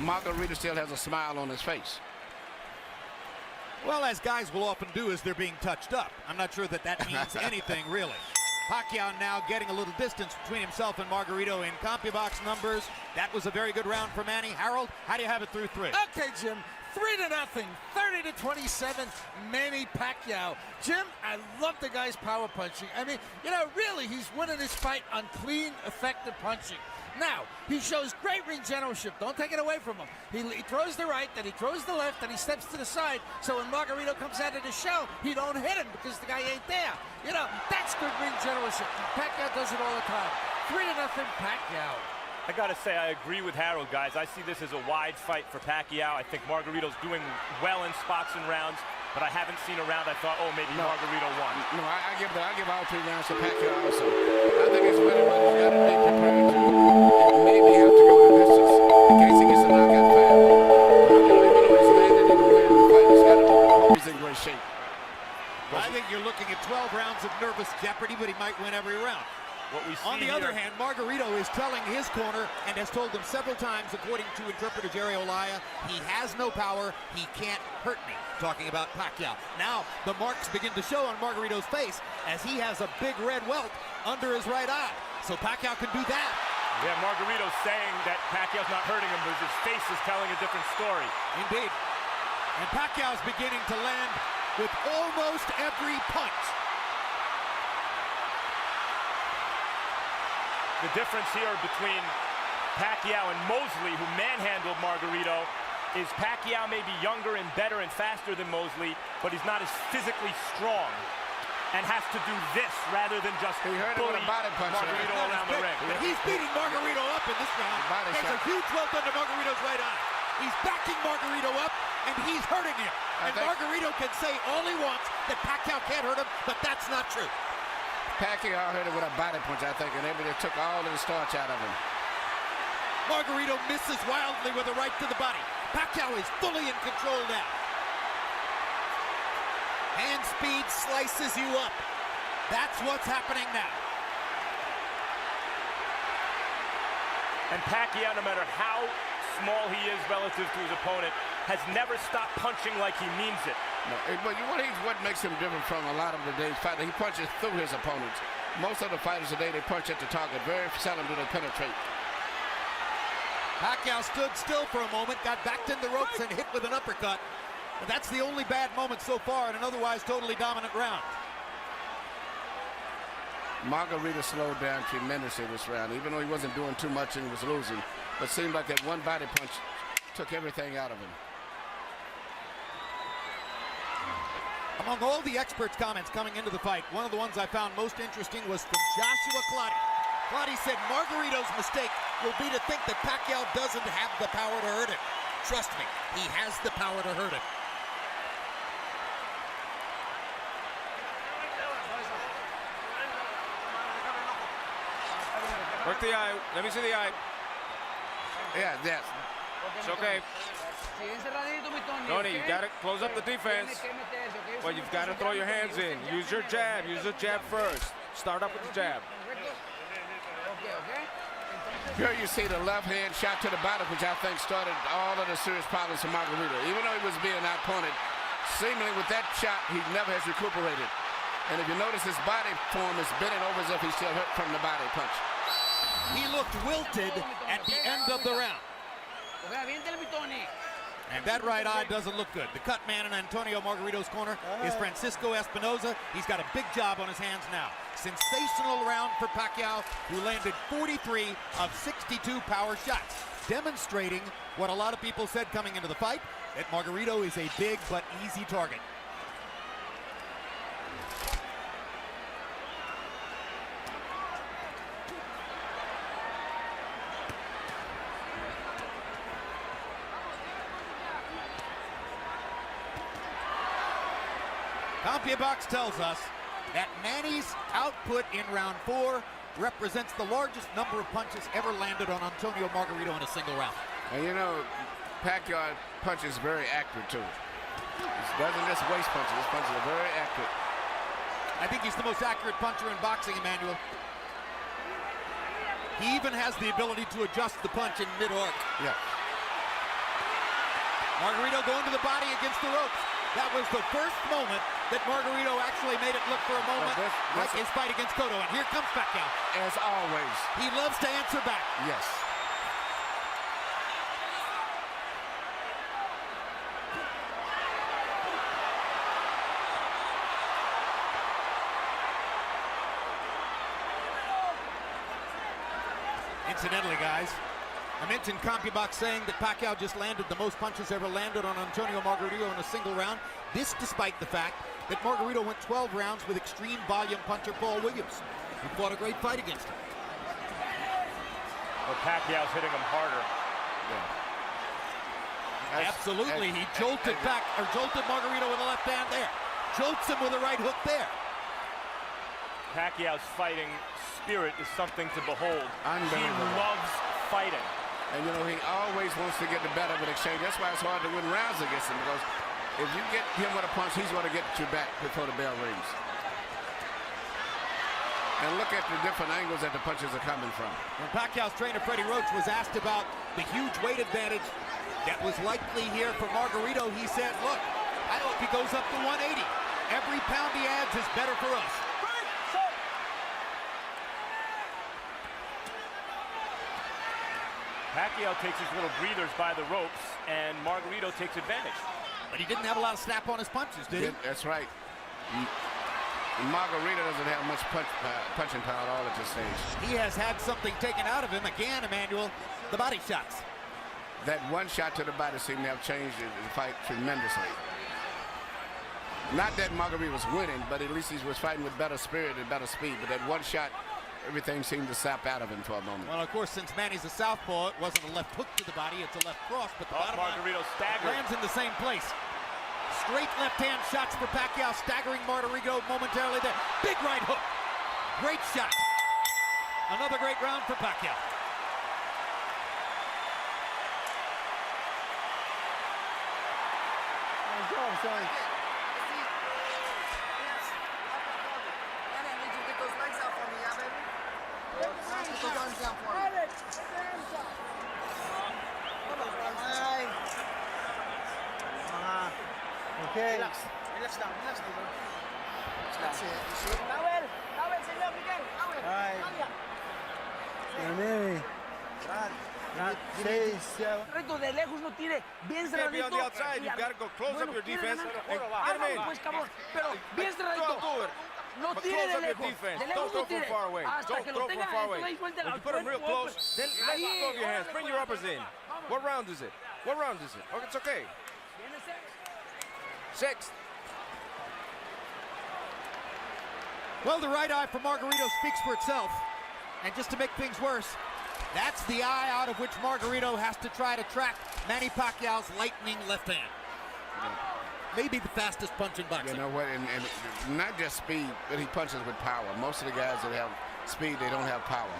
Margarito still has a smile on his face. Well, as guys will often do as they're being touched up. I'm not sure that that means anything, really. Pacquiao now getting a little distance between himself and Margarito in CompuBox numbers. That was a very good round for Manny. Harold, how do you have it through 3? Okay, Jim. 3-0, 30-27, Manny Pacquiao. Jim, I love the guy's power punching. I mean, you know, really, he's winning this fight on clean, effective punching. Now, he shows great ring generalship. Don't take it away from him. He throws the right, then he throws the left, then he steps to the side. So when Margarito comes out of the shell, he don't hit him because the guy ain't there. You know, that's good ring generalship. Pacquiao does it all the time. 3-0 Pacquiao. I gotta say, I agree with Harold, guys. I see this as a wide fight for Pacquiao. I think Margarito's doing well in spots and rounds, but I haven't seen a round I thought, oh, maybe Margarito won. No, I give all 3 rounds to Pacquiao also. I think it's winning, but he's got to be prepared to maybe have to go the distance in case he gets a knockout fight. But even though he's landed in the way of the fight, he's got to hope he's in great shape. I think you're looking at 12 rounds of nervous jeopardy, but he might win every round. On the other hand, Margarito is telling his corner and has told them several times, according to interpreter Jerry Olaya, he has no power, he can't hurt me. Talking about Pacquiao. Now, the marks begin to show on Margarito's face as he has a big red welt under his right eye. So Pacquiao can do that. Yeah, Margarito's saying that Pacquiao's not hurting him, but his face is telling a different story. Indeed. And Pacquiao's beginning to land with almost every punch. The difference here between Pacquiao and Mosley, who manhandled Margarito, is Pacquiao may be younger and better and faster than Mosley, but he's not as physically strong and has to do this rather than just bully Margarito around the ring. But he's beating Margarito up in this round. There's a huge welt under Margarito's right eye. He's backing Margarito up, and he's hurting him. And Margarito can say all he wants that Pacquiao can't hurt him, but that's not true. Pacquiao hurt him with a body punch, I think, and everybody took all of the starch out of him. Margarito misses wildly with a right to the body. Pacquiao is fully in control now. Hand speed slices you up. That's what's happening now. And Pacquiao, no matter how small he is relative to his opponent, has never stopped punching like he means it. No, but what makes him different from a lot of today's fighters, he punches through his opponents. Most of the fighters today, they punch at the target. Very seldom do they penetrate. Pacquiao stood still for a moment, got backed in the ropes and hit with an uppercut. But that's the only bad moment so far in an otherwise totally dominant round. Margarito slowed down tremendously this round, even though he wasn't doing too much and he was losing. But it seemed like that one body punch took everything out of him. Among all the experts' comments coming into the fight, one of the ones I found most interesting was from Joshua Clottey. Clottey said Margarito's mistake will be to think that Pacquiao doesn't have the power to hurt him. Trust me, he has the power to hurt him. Work the eye. Let me see the eye. Yeah, yes. It's okay. Tony, you got to close up the defense. Well, you've got to throw your hands in. Use your jab. Use the jab first. Start up with the jab. Here you see the left hand shot to the body, which I think started all of the serious problems for Margarito. Even though he was being outpointed, seemingly with that shot, he never has recuperated. And if you notice, his body form is bending over as if he's still hurt from the body punch. He looked wilted at the end of the round. And that right eye doesn't look good. The cut man in Antonio Margarito's corner is Francisco Espinoza. He's got a big job on his hands now. Sensational round for Pacquiao, who landed 43 of 62 power shots, demonstrating what a lot of people said coming into the fight, that Margarito is a big but easy target. CompuBox tells us that Manny's output in round 4 represents the largest number of punches ever landed on Antonio Margarito in a single round. And you know, Pacquiao punches very accurate too. He doesn't just waste punches. His punches are very accurate. I think he's the most accurate puncher in boxing, Emmanuel. He even has the ability to adjust the punch in mid-arc. Yeah. Margarito going to the body against the ropes. That was the first moment that Margarito actually made it look for a moment like his fight against Cotto. And here comes Pacquiao. As always. He loves to answer back. Yes. Incidentally, guys, I mentioned CompuBox saying that Pacquiao just landed the most punches ever landed on Antonio Margarito in a single round. This despite the fact that Margarito went 12 rounds with extreme volume puncher Paul Williams, who fought a great fight against him. But Pacquiao's hitting him harder. Yeah. Absolutely, he jolted Margarito with the left hand there. Jolts him with a right hook there. Pacquiao's fighting spirit is something to behold. He Unbelievable. loves fighting. And you know, he always wants to get the better of an exchange. That's why it's hard to win rounds against him, because if you get him with a punch, he's going to get you back before the bell rings. And look at the different angles that the punches are coming from. When Pacquiao's trainer Freddie Roach was asked about the huge weight advantage that was likely here for Margarito, he said, look, I hope he goes up to 180. Every pound he adds is better for us. Pacquiao takes his little breathers by the ropes, and Margarito takes advantage. But he didn't have a lot of snap on his punches, did he? That's right. Margarito doesn't have much punching power at all at this stage. He has had something taken out of him again, Emmanuel, the body shots. That one shot to the body seemed to have changed the fight tremendously. Not that Margarito was winning, but at least he was fighting with better spirit and better speed. But that one shot, everything seemed to sap out of him for a moment. Well, of course, since Manny's a southpaw, it wasn't a left hook to the body, it's a left cross, but the bottom Margarito staggered. lands in the same place. Straight left-hand shots for Pacquiao, staggering Margarito momentarily there. Big right hook. Great shot. Another great round for Pacquiao. Okay. Relax. Relax down. Relax down. That's it. You see? Nawel, señor Miguel. Nawel. Cambia. Reto de lejos no tire. Bien cerradito. Be on the outside. You've got to go close up your defense and get him in. Pues cabrón. Pero bien cerradito. No tire de lejos. De lejos no tire. Hasta que lo tenga dentro y suelte la. When you put him real close, then let go of your hands. Bring your uppers in. What round is it? What round is it? Oh, it's okay. Sixth. Well, the right eye for Margarito speaks for itself. And just to make things worse, that's the eye out of which Margarito has to try to track Manny Pacquiao's lightning left hand. Maybe the fastest punch in boxing. You know what, and not just speed, but he punches with power. Most of the guys that have speed, they don't have power.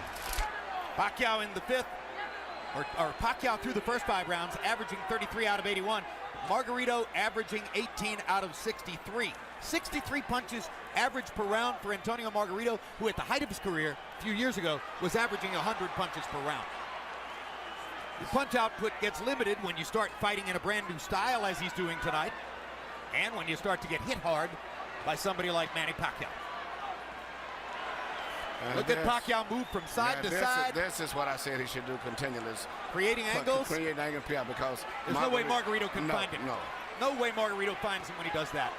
Pacquiao in the fifth, or Pacquiao through the first 5 rounds, averaging 33 out of 81. Margarito averaging 18 out of 63. 63 punches average per round for Antonio Margarito, who at the height of his career a few years ago was averaging 100 punches per round. The punch output gets limited when you start fighting in a brand new style as he's doing tonight, and when you start to get hit hard by somebody like Manny Pacquiao. Look at Pacquiao move from side to side. This is what I said he should do continually. Creating angles. Creating angles, yeah, because there's no way Margarito can find him. No way Margarito finds him when he does that.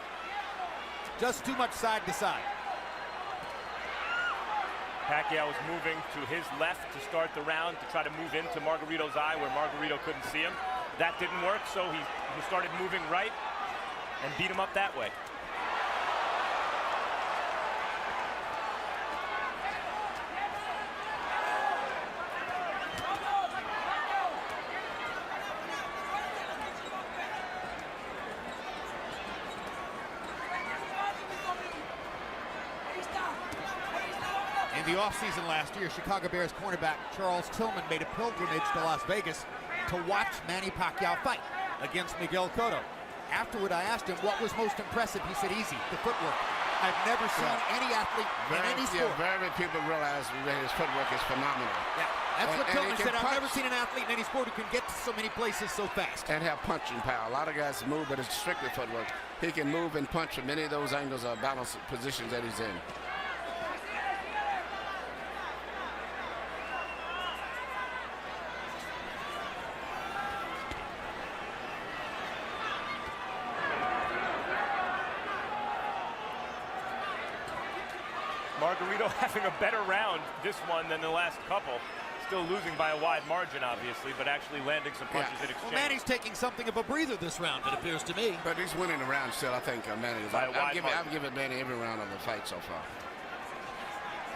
Just too much side to side. Pacquiao was moving to his left to start the round to try to move into Margarito's eye where Margarito couldn't see him. That didn't work, so he started moving right and beat him up that way. In the offseason last year, Chicago Bears cornerback Charles Tillman made a pilgrimage to Las Vegas to watch Manny Pacquiao fight against Miguel Cotto. Afterward, I asked him what was most impressive. He said, easy, the footwork. I've never seen any athlete in any sport. Very people realize that his footwork is phenomenal. Yeah. That's what Tillman said. I've never seen an athlete in any sport who can get to so many places so fast. And have punching power. A lot of guys move, but it's strictly footwork. He can move and punch from any of those angles or balance positions that he's in. Margarito having a better round this one than the last couple. Still losing by a wide margin, obviously, but actually landing some punches in exchange. Well, Manny's taking something of a breather this round, it appears to me. But he's winning the round still, I think, Manny. I've given Manny every round of the fight so far.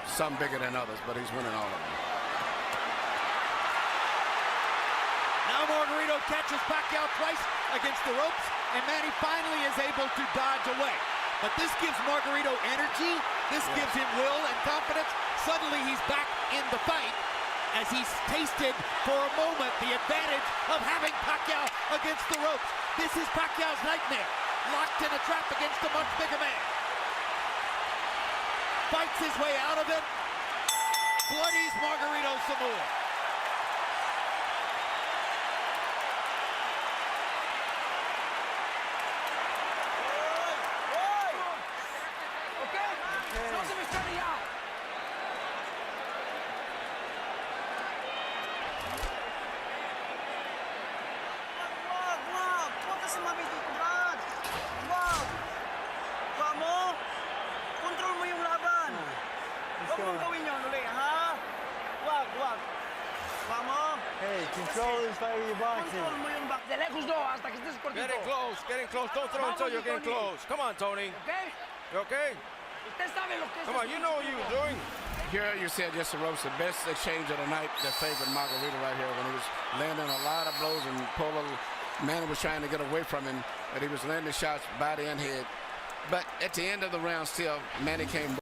Some bigger than others, but he's winning all of them. Now Margarito catches Pacquiao twice against the ropes, and Manny finally is able to dodge away. But this gives Margarito energy, this gives him will and confidence. Suddenly he's back in the fight as he's tasted for a moment the advantage of having Pacquiao against the ropes. This is Pacquiao's nightmare, locked in a trap against a much bigger man. Fights his way out of it, bloodies Margarito some more. Hey, control is fighting your boxing. Getting close. Don't throw until you're getting close. Come on, Tony. You okay? Come on, you know what you were doing. Here you said just the ropes, the best exchange of the night that favored Margarito right here when he was landing a lot of blows and Manny was trying to get away from him, but he was landing shots body and head. But at the end of the round still, Manny came.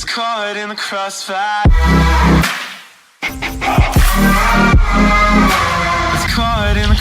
Caught in the crossfire.